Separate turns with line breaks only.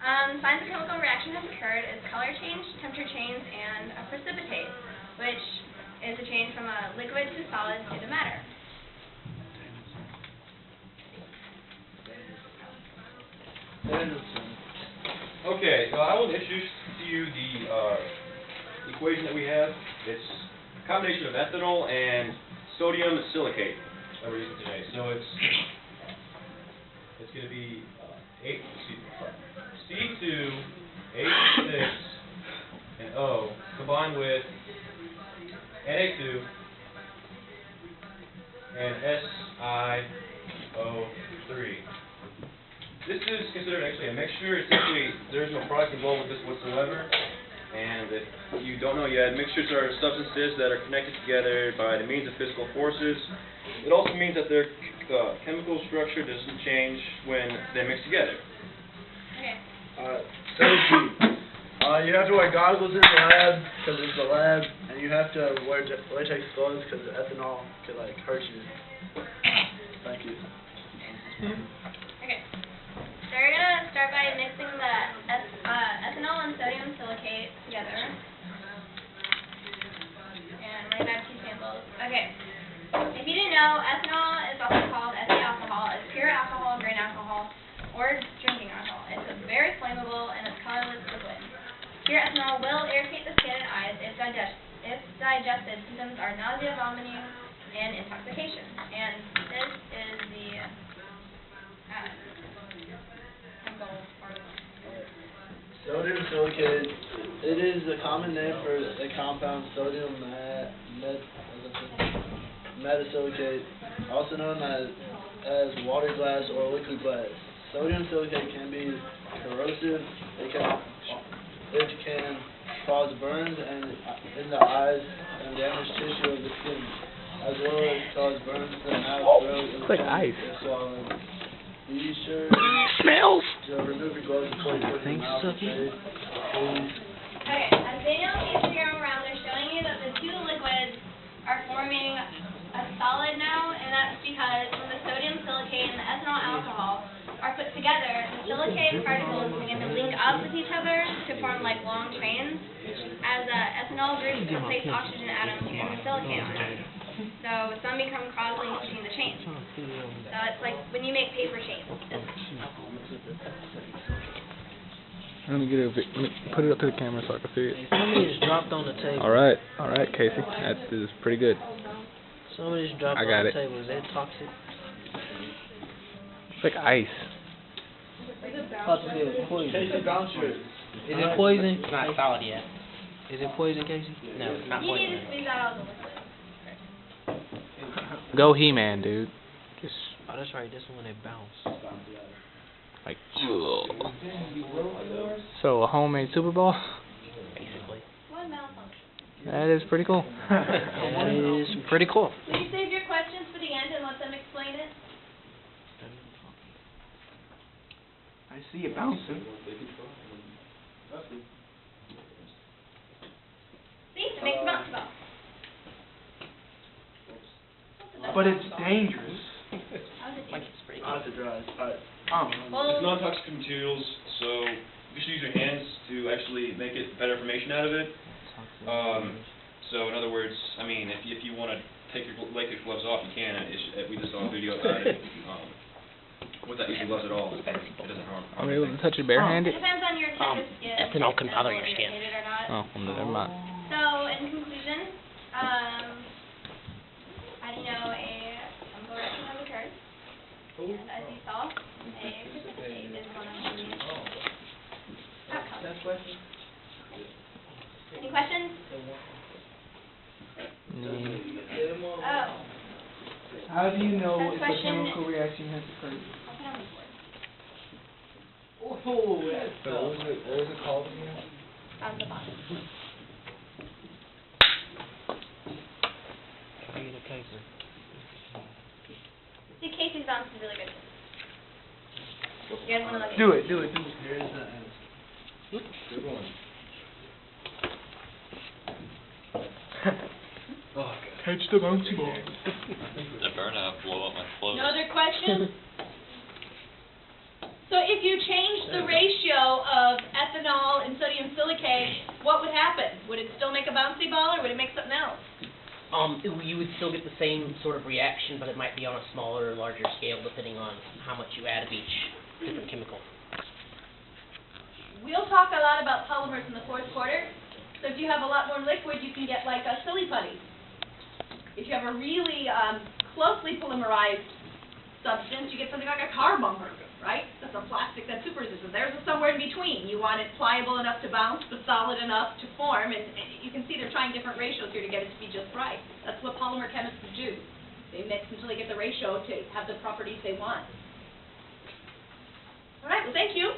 Signs a chemical reaction has occurred is color change, temperature change, and a precipitate, which is a change from a liquid to solid to matter.
Okay, so I will introduce to you the equation that we have. It's a combination of ethanol and sodium silicate that we're using today. So it's going to be C2, H6, and O combined with Na2 and SiO3. This is considered actually a mixture. It's actually, there's no product involved with this whatsoever. And if you don't know yet, mixtures are substances that are connected together by the means of physical forces. It also means that their chemical structure doesn't change when they mix together.
Okay.
You have to wear goggles in the lab because it's a lab, and you have to wear latex gloves because the ethanol could hurt you. Thank you.
Okay. So we're gonna start by mixing the ethanol and sodium silicate together. And we're gonna have 2 samples. Okay. If you didn't know, ethanol is also called ethyl alcohol. It's pure alcohol, grain alcohol, or drinking alcohol. It's very flammable and it's colorless liquid. Pure ethanol will irritate the skin and eyes if digested. Symptoms are nausea, vomiting, and intoxication. And this is the chemical formula.
Sodium silicate. It is a common name for the compound sodium metasilicate, also known as water glass or liquid glass. Sodium silicate can be corrosive. It can cause burns in the eyes and damage tissue of the skin, as well as cause burns to the mouth, throat, and
it's like ice.
swallowing. Be sure
Smells.
to remove your gloves before you put your mouth and face.
Okay, as Daniel and Casey are around, they're showing you that the 2 liquids are forming a solid now, and that's because when the sodium silicate and the ethanol alcohol are put together, the silicate particles begin to link up with each other to form long trains, as ethanol group replace oxygen atoms and the silicate on it. So some become cross-linked between the chains. So it's like when you make paper chains.
Let me put it up to the camera so I can see it.
Somebody just dropped on the table.
All right, Casey, that is pretty good.
Somebody just dropped on the table. Is that toxic?
It's like ice.
Possibly poison.
Casey, bounce yours.
Is it poison?
It's not solid yet.
Is it poison, Casey?
No, it's not
You need
poison.
to squeeze out all the liquid.
Go He-Man, dude. Just
Oh, that's right. That's when they bounce.
like, so a homemade Super Bowl.
Basically.
One malfunction.
That is pretty cool.
That is pretty cool.
Will you save your questions for the end and let them explain it?
I see it bouncing.
See, it makes a bouncy ball.
But it's dangerous.
How's it
Like
taste?
it's pretty
I'll have to dry it. Alright.
It's non-toxic materials, so you should use your hands to actually make it better information out of it. So in other words, I mean, if you want to take your latex gloves off, you can. We just saw a video about it. Without using gloves at all, it doesn't harm.
Are we able to touch it barehanded?
It depends on your type of skin.
ethanol can color your
if it's
skin.
irritated or not.
Oh, well, never mind.
So, in conclusion, as you know, a chemical reaction has occurred. And as you saw, a precipitate is one of the outcomes. Any questions? Oh.
How do you know
That
if a
question-
chemical reaction has occurred?
I'll put on the board.
Oh, that's
What was it called again?
On the bottom.
Read the paper.
See, Casey's bounce is really good. You guys want to look at
Do it.
Here's the end. Good one. Oh,
Catch the bouncy ball.
The burnout blow up my clothes.
No other questions?
So if you change the ratio of ethanol and sodium silicate, what would happen? Would it still make a bouncy ball, or would it make something else?
You would still get the same sort of reaction, but it might be on a smaller or larger scale depending on how much you add of each different chemical.
We'll talk a lot about polymers in the fourth quarter. So if you have a lot more liquid, you can get like a silly putty. If you have a really closely polymerized substance, you get something like a car bumper, right? That's a plastic that's super resistant. There's a somewhere in between. You want it pliable enough to bounce, but solid enough to form, and you can see they're trying different ratios here to get it to be just right. That's what polymer chemists do. They mix until they get the ratio to have the properties they want. All right, well, thank you.